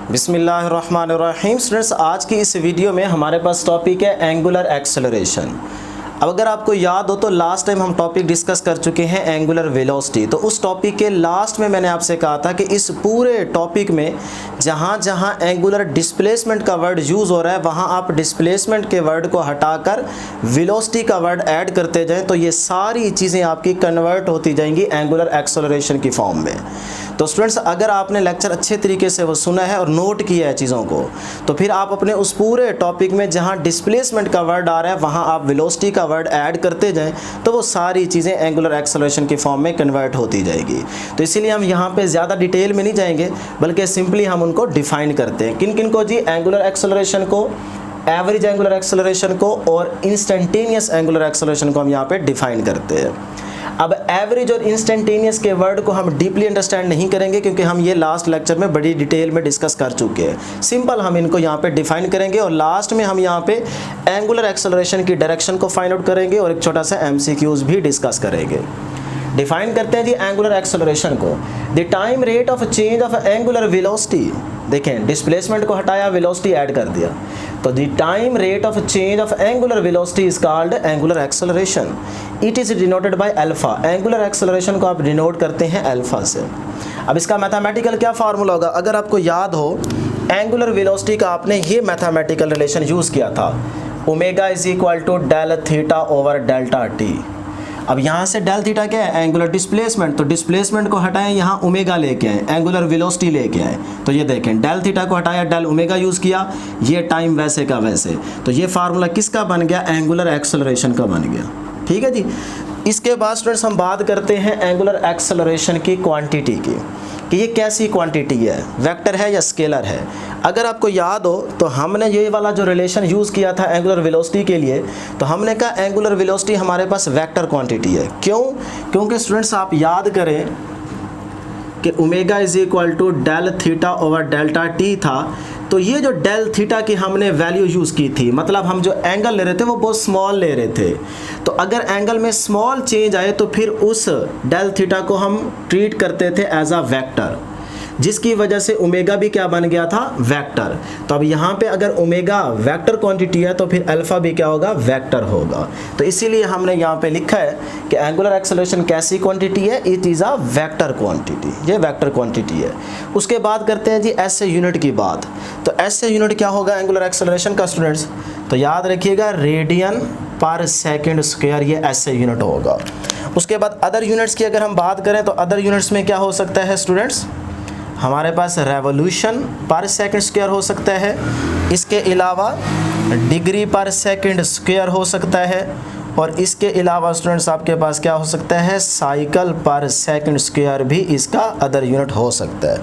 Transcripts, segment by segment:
बिस्मिल्लाहिर्रहमानिर्रहीम। स्टूडेंट्स, आज की इस वीडियो में हमारे पास टॉपिक है एंगुलर एक्सेलरेशन। अब अगर आपको याद हो तो लास्ट टाइम हम टॉपिक डिस्कस कर चुके हैं एंगुलर वेलोसिटी। तो उस टॉपिक के लास्ट में मैंने आपसे कहा था कि इस पूरे टॉपिक में जहाँ जहाँ एंगुलर डिस्प्लेसमेंट का वर्ड यूज़ हो रहा है वहाँ आप डिस्प्लेसमेंट के वर्ड को हटाकर वेलोसिटी का वर्ड ऐड करते जाएं, तो ये सारी चीज़ें आपकी कन्वर्ट होती जाएंगी एंगुलर एक्सेलरेशन की फॉर्म में। तो स्टूडेंट्स, अगर आपने लेक्चर अच्छे तरीके से वो सुना है और नोट किया है चीज़ों को, तो फिर आप अपने उस पूरे टॉपिक में जहाँ डिस्प्लेसमेंट का वर्ड आ रहा है वहाँ आप वेलोसिटी का वर्ड ऐड करते जाएं, तो वो सारी चीज़ें एंगुलर एक्सेलरेशन की फॉर्म में कन्वर्ट होती जाएगी। तो इसीलिए हम यहाँ पे ज़्यादा डिटेल में नहीं जाएंगे, बल्कि सिंपली हम उनको डिफाइन करते हैं। किन किन को जी? एंगुलर एक्सेलरेशन को, एवरेज एंगुलर एक्सेलरेशन को और इंस्टेंटेनियस एंगुलर एक्सेलरेशन को हम यहाँ पे डिफाइन करते हैं। अब एवरेज और इंस्टेंटेनियस के वर्ड को हम डीपली अंडरस्टैंड नहीं करेंगे, क्योंकि हम ये लास्ट लेक्चर में बड़ी डिटेल में डिस्कस कर चुके हैं। सिंपल हम इनको यहाँ पे डिफाइन करेंगे और लास्ट में हम यहाँ पे एंगुलर एक्सेलरेशन की डायरेक्शन को फाइंड आउट करेंगे और एक छोटा सा एमसीक्यूज भी डिस्कस करेंगे। डिफाइन करते हैं जी एंगुलर एक्सेलरेशन को। The time rate of change of angular velocity. देखें, डिस्प्लेसमेंट को हटाया, वेलोसिटी ऐड कर दिया, तो the time rate of change of angular velocity is called angular acceleration. It is denoted by alpha. Angular acceleration को आप denote करते हैं अल्फा से। अब इसका मैथमेटिकल क्या फार्मूला होगा? अगर आपको याद हो, एंगुलर वेलोसिटी का आपने ये मैथमेटिकल रिलेशन यूज़ किया था, omega is equal to del theta over delta T. अब यहाँ से डेल थीटा क्या है? Angular displacement. तो डिस्प्लेसमेंट को हटाएं, यहाँ ओमेगा लेके आए, एंगुलर वेलोसिटी लेके आए। तो ये देखें, डेल थीटा को हटाया, डेल ओमेगा यूज़ किया, ये टाइम वैसे का वैसे। तो ये फार्मूला किसका बन गया? एंगुलर एक्सेलरेशन का बन गया। ठीक है जी। इसके बाद स्टूडेंट्स हम बात करते हैं एंगुलर एक्सेलरेशन की क्वांटिटी की, कि ये कैसी क्वांटिटी है, वेक्टर है या स्केलर है। अगर आपको याद हो तो हमने ये वाला जो रिलेशन यूज़ किया था एंगुलर वेलोसिटी के लिए, तो हमने कहा एंगुलर वेलोसिटी हमारे पास वेक्टर क्वांटिटी है। क्यों? क्योंकि स्टूडेंट्स आप याद करें कि omega is equal to del theta over delta T था। तो ये जो डेल थीटा की हमने वैल्यू यूज़ की थी, मतलब हम जो एंगल ले रहे थे वो बहुत स्मॉल ले रहे थे। तो अगर एंगल में स्मॉल चेंज आए तो फिर उस डेल थीटा को हम ट्रीट करते थे एज अ वेक्टर, जिसकी वजह से ओमेगा भी क्या बन गया था? वेक्टर। तो अब यहाँ पे अगर ओमेगा वेक्टर क्वांटिटी है तो फिर अल्फा भी क्या होगा? वेक्टर होगा। तो इसीलिए हमने यहाँ पे लिखा है कि एंगुलर एक्सेलरेशन कैसी क्वांटिटी है? It is a vector quantity. ये वेक्टर क्वांटिटी है। उसके बाद करते हैं जी एसए यूनिट की बात। तो एसए यूनिट क्या होगा एंगुलर एक्सेलरेशन का स्टूडेंट्स? तो याद रखिएगा, रेडियन पर सेकेंड स्क्वायर, ये एसए यूनिट होगा। उसके बाद अदर यूनिट्स की अगर हम बात करें तो अदर यूनिट्स में क्या हो सकता है स्टूडेंट्स? हमारे पास रेवोल्यूशन पर सेकंड स्क्वायर हो सकता है। इसके अलावा डिग्री पर सेकंड स्क्वायर हो सकता है। और इसके अलावा स्टूडेंट्स आपके पास क्या हो सकता है? साइकिल पर सेकंड स्क्वायर भी इसका अदर यूनिट हो सकता है।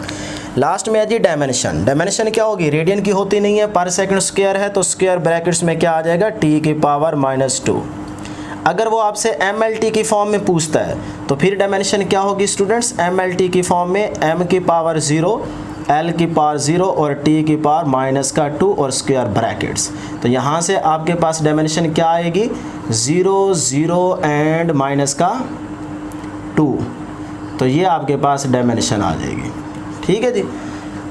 लास्ट में है जी डायमेंशन। डायमेंशन क्या होगी? रेडियन की होती नहीं है, पर सेकंड स्क्वायर है, तो स्क्वायर ब्रैकेट्स में क्या आ जाएगा? टी की पावर -2। अगर वो आपसे MLT की फॉर्म में पूछता है तो फिर डायमेंशन क्या होगी स्टूडेंट्स? MLT की फॉर्म में m की पावर 0, l की पावर 0 और t की पावर -2 और स्क्वायर ब्रैकेट्स। तो यहाँ से आपके पास डायमेंशन क्या आएगी? 0, 0 एंड -2। तो ये आपके पास डायमेंशन आ जाएगी। ठीक है जी।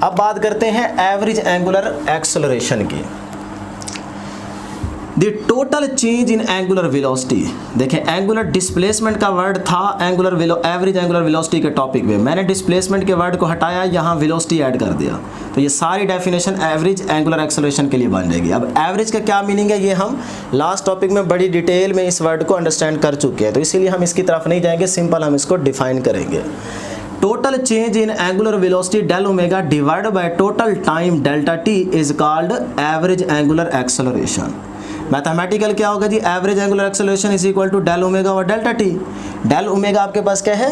अब बात करते हैं एवरेज एंगुलर एक्सेलरेशन की। The total change in angular velocity. देखें, एंगुलर डिस्प्लेसमेंट का वर्ड था एवरेज एंगुलर वेलोसिटी के टॉपिक में। मैंने डिस्प्लेसमेंट के वर्ड को हटाया, यहाँ वेलोसिटी ऐड कर दिया, तो ये सारी डेफिनेशन एवरेज एंगुलर एक्सेलरेशन के लिए बन जाएगी। अब एवरेज का क्या मीनिंग है, ये हम लास्ट टॉपिक में बड़ी डिटेल में इस वर्ड को अंडरस्टैंड कर चुके हैं, तो इसीलिए हम इसकी तरफ नहीं जाएंगे, सिंपल हम इसको डिफाइन करेंगे। Total change in angular velocity del omega divide by total time delta T is called average angular acceleration. Mathematical क्या होगा जी? Average angular acceleration is equal to del omega और डेल्टा टी। डेल ओमेगा आपके पास क्या है?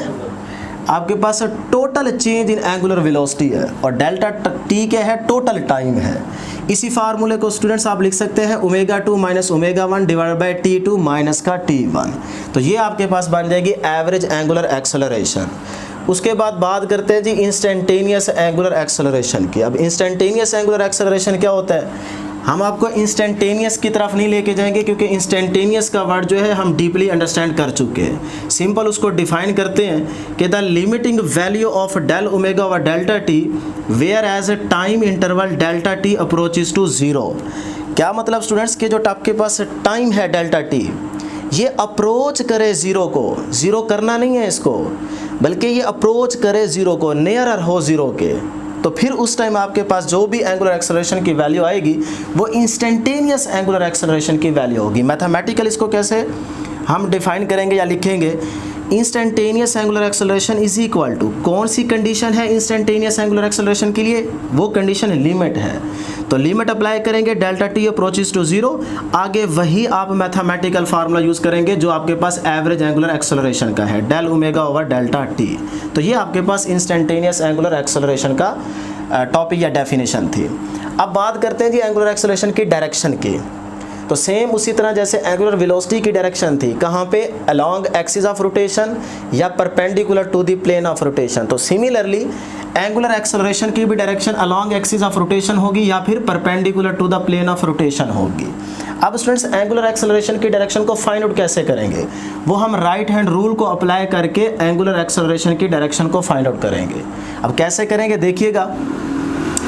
आपके पास total change in angular velocity है, और डेल्टा टी क्या है? टोटल टाइम है। इसी फार्मूले को स्टूडेंट्स आप लिख सकते हैं ω2 - ω1 डिवाइड बाय T2 - का T1। तो ये आपके पास बन जाएगी एवरेज एंगुलर एक्सेलरेशन। उसके बाद बात करते हैं जी इंस्टेंटेनियस एंगुलर एक्सेलरेशन की। अब इंस्टेंटेनियस एंगुलर एक्सेलरेशन क्या होता है? हम आपको इंस्टेंटेनियस की तरफ नहीं लेके जाएंगे, क्योंकि इंस्टेंटेनियस का वर्ड जो है हम डीपली अंडरस्टैंड कर चुके हैं। सिंपल उसको डिफाइन करते हैं कि the limiting value of del omega व delta T where as a time interval delta T approaches to zero. क्या मतलब स्टूडेंट्स के जो आपके पास टाइम है डेल्टा टी, ये अप्रोच करे ज़ीरो को, ज़ीरो करना नहीं है इसको, बल्कि ये अप्रोच करे ज़ीरो को, नियरर हो ज़ीरो के, तो फिर उस टाइम आपके पास जो भी एंगुलर एक्सेलरेशन की वैल्यू आएगी वो इंस्टेंटेनियस एंगुलर एक्सेलरेशन की वैल्यू होगी। मैथमेटिकल इसको कैसे हम डिफाइन करेंगे या लिखेंगे, instantaneous angular acceleration is equal to, कौन सी कंडीशन है इंस्टेंटेनियस एंगुलर एक्सेलरेशन के लिए, वो कंडीशन लिमिट है। तो लिमिट अप्लाई करेंगे delta T approaches to zero, आगे वही आप मैथमेटिकल फार्मूला यूज़ करेंगे जो आपके पास एवरेज एंगुलर एक्सेलरेशन का है, del omega over delta T. तो ये आपके पास इंस्टेंटेनियस एंगुलर एक्सेलरेशन का टॉपिक या डेफिनेशन थी। अब बात करते हैं जी एंगुलर एक्सेलरेशन की डायरेक्शन की। तो सेम उसी तरह जैसे एंगुलर वेलोसिटी की डायरेक्शन थी, कहाँ पे, अलोंग एक्सिस ऑफ रोटेशन या perpendicular to the plane of rotation. तो सिमिलरली एंगुलर एक्सेलरेशन की भी direction along axis of rotation होगी या फिर perpendicular to the plane of rotation होगी। अब स्टूडेंट्स एंगुलर एक्सेलरेशन की डायरेक्शन को फाइंड आउट कैसे करेंगे, वो हम राइट हैंड रूल को अप्लाई करके एंगुलर एक्सेलरेशन की डायरेक्शन को फाइंड आउट करेंगे। अब कैसे करेंगे देखिएगा,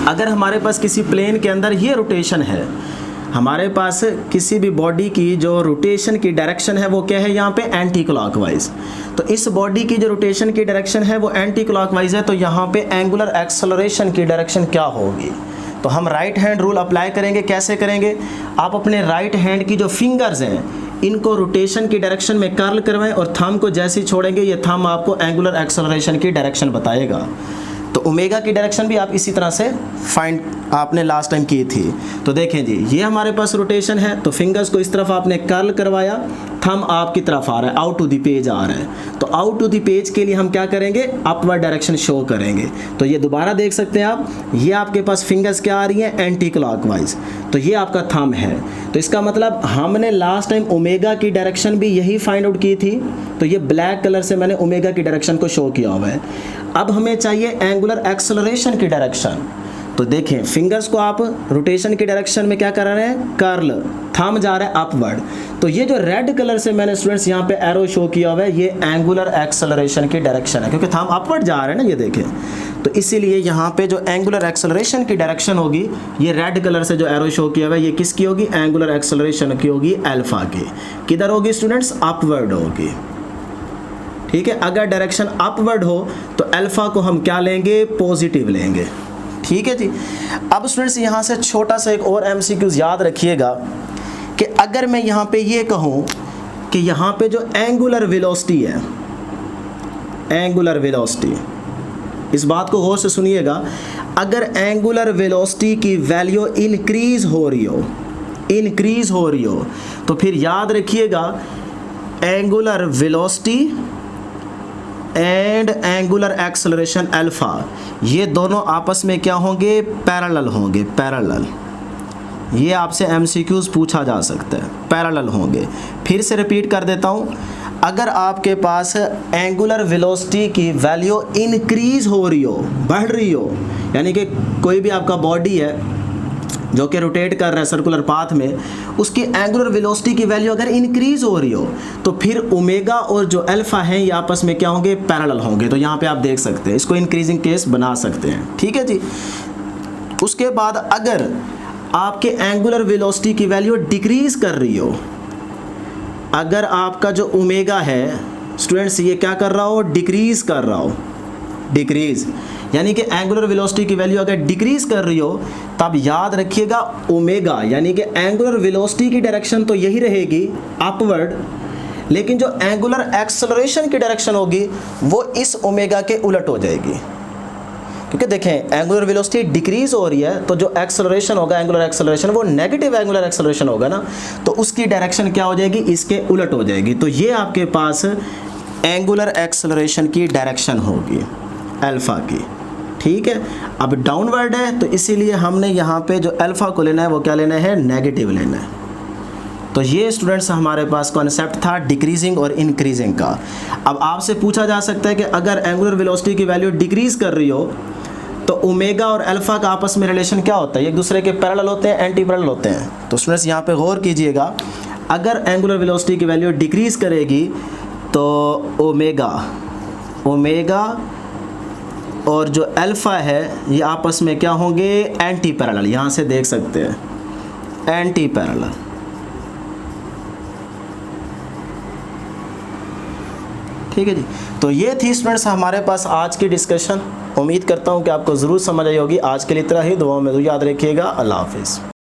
अगर हमारे पास किसी प्लेन के अंदर ये रोटेशन है, हमारे पास किसी भी बॉडी की जो रोटेशन की डायरेक्शन है वो क्या है, यहाँ पे एंटी क्लॉकवाइज। तो इस बॉडी की जो रोटेशन की डायरेक्शन है वो एंटी क्लॉकवाइज है, तो यहाँ पे एंगुलर एक्सेलरेशन की डायरेक्शन क्या होगी। तो हम राइट हैंड रूल अप्लाई करेंगे। कैसे करेंगे, आप अपने राइट हैंड की जो फिंगर्स हैं इनको रोटेशन की डायरेक्शन में कर्ल करवाएं और थंब को जैसे ही छोड़ेंगे ये थंब आपको एंगुलर एक्सेलरेशन की डायरेक्शन बताएगा। तो ओमेगा की डायरेक्शन भी आप इसी तरह से फाइंड आपने लास्ट टाइम की थी। तो देखें जी, ये हमारे पास रोटेशन है, तो फिंगर्स को इस तरफ आपने कर्ल करवाया, थंब आपकी तरफ आ रहा है, आउट टू द पेज आ रहा है। तो आउट टू द पेज के लिए हम क्या करेंगे, अपवर्ड डायरेक्शन शो करेंगे। तो ये दोबारा देख सकते हैं आप, ये आपके पास फिंगर्स क्या आ रही हैं, एंटी क्लॉकवाइज। तो ये आपका थंब है। तो इसका मतलब हमने लास्ट टाइम ओमेगा की डायरेक्शन भी यही फाइंड आउट की थी। तो ये ब्लैक कलर से मैंने ओमेगा की डायरेक्शन को शो किया हुआ है। अब हमें चाहिए एंगुलर एक्सेलरेशन की डायरेक्शन। तो देखें, फिंगर्स को आप रोटेशन की डायरेक्शन में क्या कर रहे हैं, कर्ल, थंब जा रहा है अपवर्ड। तो ये जो रेड कलर से मैंने स्टूडेंट्स यहाँ पे एरो शो किया हुआ है, ये एंगुलर एक्सेलरेशन की डायरेक्शन है, क्योंकि थंब अपवर्ड जा रहा है ना, ये देखें। तो इसीलिए यहाँ पे जो एंगुलर एक्सेलरेशन की डायरेक्शन होगी, ये रेड कलर से जो एरो शो किया हुआ है, ये किसकी होगी, एंगुलर एक्सेलरेशन की होगी, अल्फा की। किधर होगी स्टूडेंट्स, अपवर्ड होगी। ठीक है, अगर डायरेक्शन अपवर्ड हो तो अल्फा को हम क्या लेंगे, पॉजिटिव लेंगे। ठीक है जी। अब स्टूडेंट्स यहाँ से छोटा सा एक और एमसीक्यूज याद रखिएगा कि अगर मैं यहाँ पे ये कहूँ कि यहाँ पे जो एंगुलर वेलोसिटी है, एंगुलर वेलोसिटी, इस बात को गौर से सुनिएगा, अगर एंगुलर वेलोसिटी की वैल्यू इंक्रीज हो रही हो, तो फिर याद रखिएगा angular velocity and angular acceleration alpha, ये दोनों आपस में क्या होंगे, पैरेलल होंगे, पैरेलल। ये आपसे एमसीक्यूज पूछा जा सकता है, पैरेलल होंगे। फिर से रिपीट कर देता हूँ, अगर आपके पास एंगुलर वेलोसिटी की वैल्यू इंक्रीज हो रही हो, बढ़ रही हो, यानी कि कोई भी आपका बॉडी है जो कि रोटेट कर रहा है सर्कुलर पाथ में, उसकी एंगुलर वेलोसिटी की वैल्यू अगर इंक्रीज हो रही हो, तो फिर ओमेगा और जो अल्फा है ये आपस में क्या होंगे, पैरेलल होंगे। तो यहाँ पे आप देख सकते हैं, इसको इंक्रीजिंग केस बना सकते हैं। ठीक है जी। उसके बाद अगर आपके एंगुलर वेलोसिटी की वैल्यू डिक्रीज कर रही हो, अगर आपका जो ओमेगा है स्टूडेंट्स ये क्या कर रहा हो, डिक्रीज कर रहा हो, डिक्रीज, यानी कि एंगुलर वेलोसिटी की वैल्यू अगर डिक्रीज कर रही हो, तब याद रखिएगा ओमेगा यानी कि एंगुलर वेलोसिटी की डायरेक्शन तो यही रहेगी, अपवर्ड, लेकिन जो एंगुलर एक्सेलरेशन की डायरेक्शन होगी वो इस ओमेगा के उलट हो जाएगी। क्योंकि देखें एंगुलर वेलोसिटी डिक्रीज हो रही है, तो जो एक्सेलरेशन होगा, एंगुलर एक्सेलरेशन, वो नेगेटिव एंगुलर एक्सेलरेशन होगा ना, तो उसकी डायरेक्शन क्या हो जाएगी, इसके उलट हो जाएगी। तो ये आपके पास एंगुलर एक्सेलरेशन की डायरेक्शन होगी अल्फा की। ठीक है, अब डाउनवर्ड है तो इसीलिए हमने यहाँ पे जो अल्फा को लेना है वो क्या लेना है, नेगेटिव लेना है। तो ये स्टूडेंट्स हमारे पास कॉन्सेप्ट था डिक्रीजिंग और इंक्रीजिंग का। अब आपसे पूछा जा सकता है कि अगर एंगुलर वेलोसिटी की वैल्यू डिक्रीज कर रही हो तो ओमेगा और अल्फ़ा का आपस में रिलेशन क्या होता है, एक दूसरे के पैरेलल होते हैं, एंटी पैरेलल होते हैं। तो स्टूडेंट्स यहाँ पे गौर कीजिएगा, अगर एंगुलर वेलोसिटी की वैल्यू डिक्रीज़ करेगी तो ओमेगा और जो अल्फ़ा है ये आपस में क्या होंगे, एंटी पैरेलल। यहाँ से देख सकते हैं एंटी पैरेलल। ठीक है जी। तो ये थी स्टूडेंट्स हमारे पास आज की डिस्कशन। उम्मीद करता हूँ कि आपको ज़रूर समझ आई होगी। आज के लिए इतना ही। दुआओं में याद रखिएगा। अल्लाह हाफिज़।